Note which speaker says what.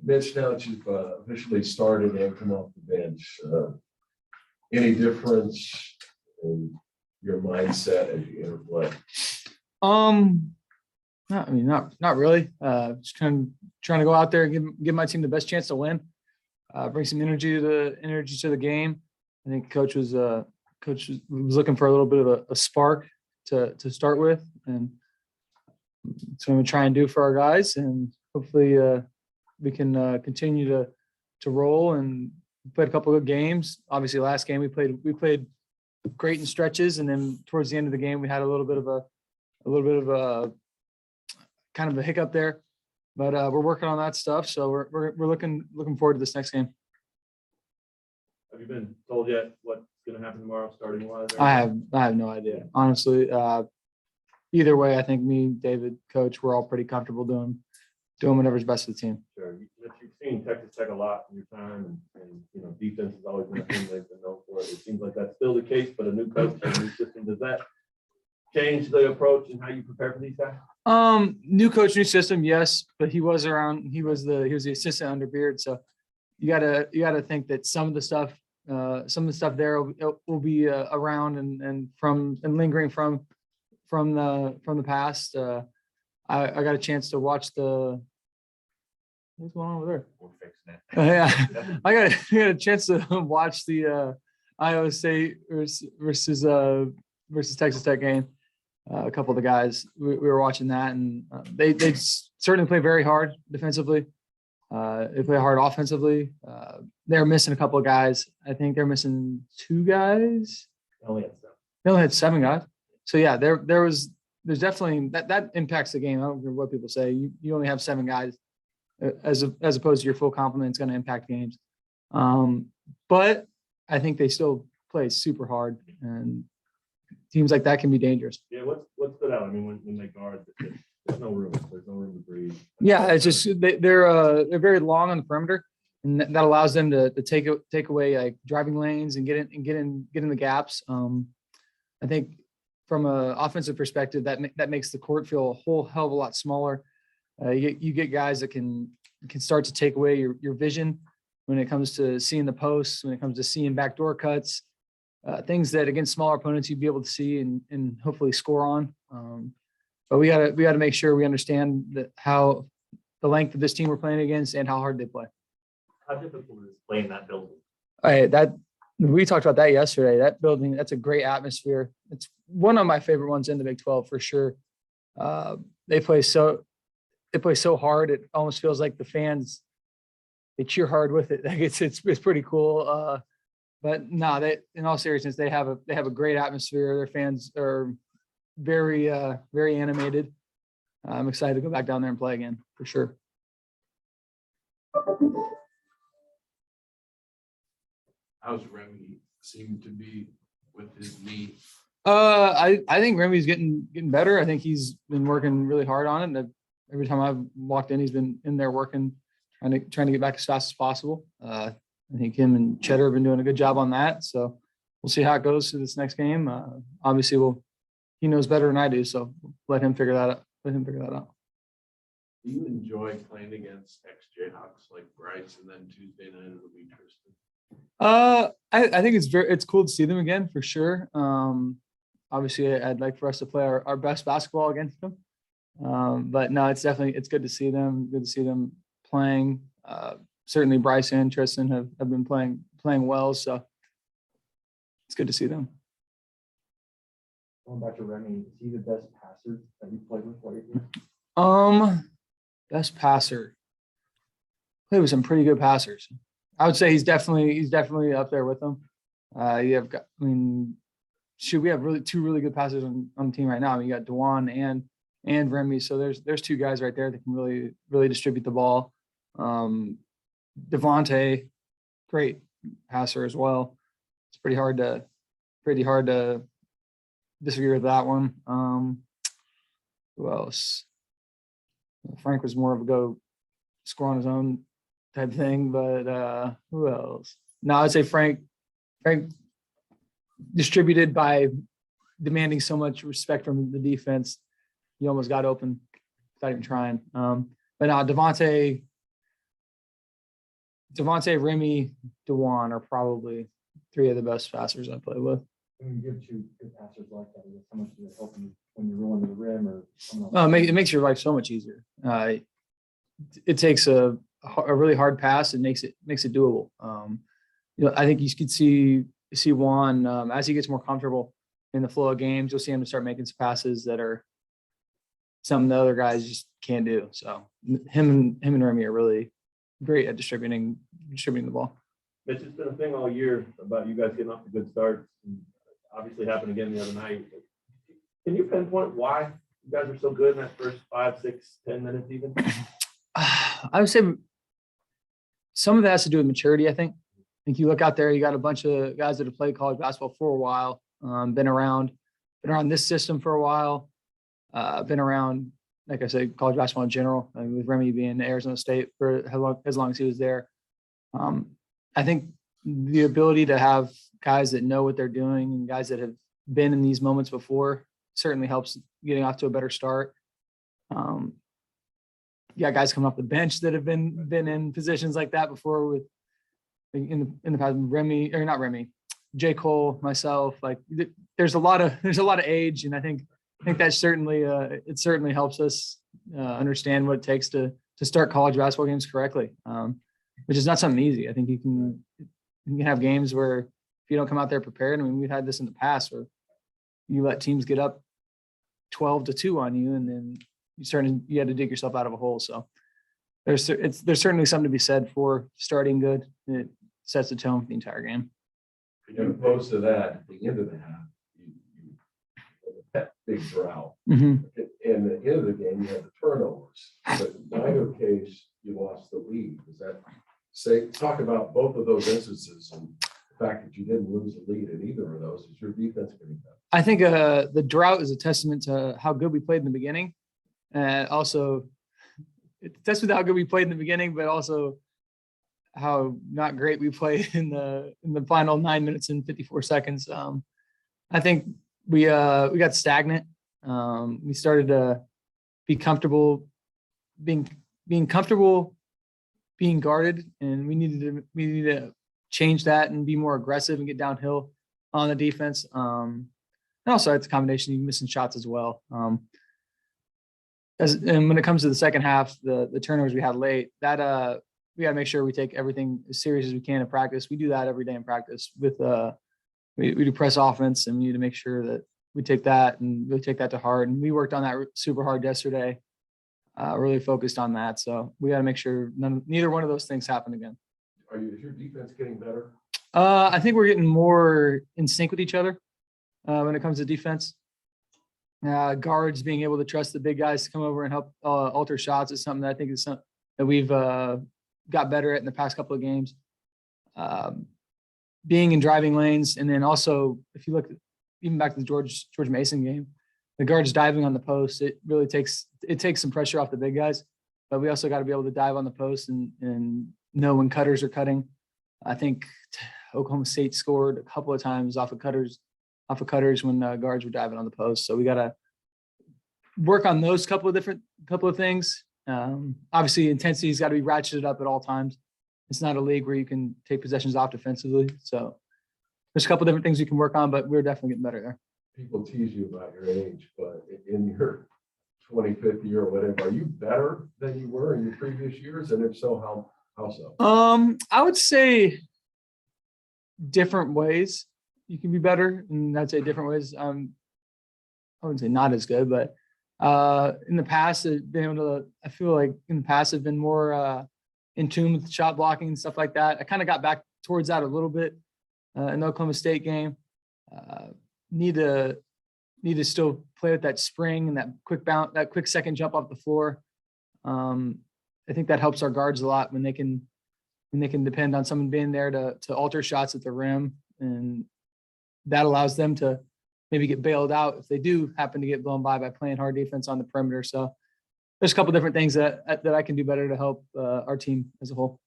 Speaker 1: Mitch, now that you've officially started and come off the bench, any difference in your mindset as you enter play?
Speaker 2: Not really. Just trying to go out there and give my team the best chance to win. Bring some energy to the game. I think coach was looking for a little bit of a spark to start with, and that's what I'm gonna try and do for our guys, and hopefully we can continue to roll and played a couple of good games. Obviously, last game we played great in stretches, and then towards the end of the game we had a little bit of a kind of a hiccup there, but we're working on that stuff. So we're looking forward to this next game.
Speaker 3: Have you been told yet what's going to happen tomorrow, starting wise?
Speaker 2: I have no idea, honestly. Either way, I think me, David, coach, we're all pretty comfortable doing whatever's best for the team.
Speaker 3: Sure. You've seen Texas Tech a lot in your time, and defense has always been a thing they've been known for. It seems like that's still the case, but a new coach and a new system, does that change the approach and how you prepare for these guys?
Speaker 2: New coach, new system, yes, but he was around. He was the assistant under Beard, so you gotta think that some of the stuff there will be around and lingering from the past. I got a chance to watch what's going on over there?
Speaker 3: We're fixing it.
Speaker 2: Yeah, I got a chance to watch the Iowa State versus Texas Tech game. A couple of the guys we were watching that, and they certainly play very hard defensively. They play hard offensively. They're missing a couple of guys. I think they're missing 2 guys. They only had 7 guys. So yeah, there's definitely that impacts the game. I don't care what people say. You only have 7 guys as opposed to your full complement. It's going to impact games. But I think they still play super hard, and teams like that can be dangerous.
Speaker 3: Yeah, what stood out? I mean, when they guard, there's no room. There's no room to breathe.
Speaker 2: Yeah, it's just they're very long on the perimeter, and that allows them to take away like driving lanes and get in the gaps. I think from an offensive perspective, that makes the court feel a whole hell of a lot smaller. You get guys that can start to take away your vision when it comes to seeing the posts, when it comes to seeing backdoor cuts, things that against smaller opponents you'd be able to see and hopefully score on. But we gotta make sure we understand that how the length of this team we're playing against and how hard they play.
Speaker 3: How difficult is playing that building?
Speaker 2: We talked about that yesterday. That building, that's a great atmosphere. It's one of my favorite ones in the Big 12 for sure. They play so hard. It almost feels like the fans, they cheer hard with it. Like it's pretty cool. But no, in all seriousness, they have a great atmosphere. Their fans are very animated. I'm excited to go back down there and play again for sure.
Speaker 1: How's Remy seem to be with his knee?
Speaker 2: I think Remy's getting better. I think he's been working really hard on it. Every time I've walked in, he's been in there working, trying to get back as fast as possible. I think him and Cheddar have been doing a good job on that. So we'll see how it goes to this next game. Obviously, he knows better than I do, so let him figure that out.
Speaker 1: Do you enjoy playing against ex-Jayhawks like Bryce, and then Tuesday night it'll be Tristan?
Speaker 2: I think it's cool to see them again for sure. Obviously, I'd like for us to play our best basketball against them. But no, it's good to see them. Good to see them playing. Certainly, Bryce and Tristan have been playing well, so it's good to see them.
Speaker 3: Going back to Remy, is he the best passer that you played with while you're here?
Speaker 2: Best passer. Played with some pretty good passers. I would say he's definitely up there with them. We have 2 really good passers on the team right now. You got Dewan and Remy, so there's 2 guys right there that can really distribute the ball. Devontae, great passer as well. It's pretty hard to disagree with that one. Who else? Frank was more of a go score on his own type thing, but who else? No, I'd say Frank distributed by demanding so much respect from the defense. He almost got open without even trying. But now Devontae Devontae, Remy, DeJuan are probably three of the best passers I play with.
Speaker 4: When you give two good passers like that, is it how much does it help you when you're rolling to the rim or coming off?
Speaker 2: It makes your life so much easier. It takes a really hard pass and makes it doable. I think you could see Juan as he gets more comfortable in the flow of games. You'll see him start making some passes that are something the other guys just can't do. So him and Remy are really great at distributing the ball.
Speaker 3: Mitch, it's been a thing all year about you guys getting off to good starts. And obviously happened again the other night. Can you pinpoint why you guys are so good in that first 5, 6, 10 minutes even?
Speaker 2: I would say some of that has to do with maturity. I think you look out there, you got a bunch of guys that have played college basketball for a while, been around this system for a while, been around, like I said, college basketball in general, with Remy being at Arizona State for as long as he was there. I think the ability to have guys that know what they're doing and guys that have been in these moments before certainly helps getting off to a better start. You got guys coming off the bench that have been in positions like that before with in the past. J. Cole, myself, like there's a lot of age, and I think that certainly it certainly helps us understand what it takes to start college basketball games correctly, which is not something easy. I think you can have games where if you don't come out there prepared. I mean, we've had this in the past where you let teams get up 12-2 on you, and then you had to dig yourself out of a hole. So there's certainly something to be said for starting good. It sets the tone for the entire game.
Speaker 1: And opposed to that, at the end of the half, you had a big drought.
Speaker 2: Mm-hmm.
Speaker 1: And at the end of the game, you had the turnovers. But in neither case, you lost the lead. Does that talk about both of those instances and the fact that you didn't lose the lead in either of those? Is your defense getting better?
Speaker 2: I think the drought is a testament to how good we played in the beginning. Also, it's a testament to how good we played in the beginning, but also how not great we played in the final 9 minutes and 54 seconds. I think we got stagnant. We started to be comfortable being comfortable being guarded, and we needed to change that and be more aggressive and get downhill on the defense. And also it's a combination of missing shots as well. And when it comes to the second half, the turnovers we had late, that we got to make sure we take everything as serious as we can in practice. We do that every day in practice with we do press offense, and we need to make sure that we take that and really take that to heart. And we worked on that super hard yesterday, really focused on that. So we got to make sure neither one of those things happen again.
Speaker 1: Is your defense getting better?
Speaker 2: I think we're getting more in sync with each other when it comes to defense. Guards being able to trust the big guys to come over and help alter shots is something that I think is something that we've got better at in the past couple of games. Being in driving lanes, and then also if you look even back to the George Mason game, the guards diving on the post, it really takes some pressure off the big guys. But we also got to be able to dive on the post and know when cutters are cutting. I think Oklahoma State scored a couple of times off of cutters when guards were diving on the post. So we got to work on those couple of things. Obviously, intensity's got to be ratcheted up at all times. It's not a league where you can take possessions off defensively. So there's a couple different things you can work on, but we're definitely getting better there.
Speaker 1: People tease you about your age, but in your 25th year or whatever, are you better than you were in your previous years? And if so, how so?
Speaker 2: I would say different ways you can be better, and I'd say different ways. I wouldn't say not as good, but in the past, I feel like in the past I've been more in tune with shot blocking and stuff like that. I kind of got back towards that a little bit in the Oklahoma State game. Need to still play with that spring and that quick bounce, that quick second jump off the floor. I think that helps our guards a lot when they can depend on someone being there to alter shots at the rim, and that allows them to maybe get bailed out if they do happen to get blown by playing hard defense on the perimeter. So there's a couple different things that I can do better to help our team as a whole.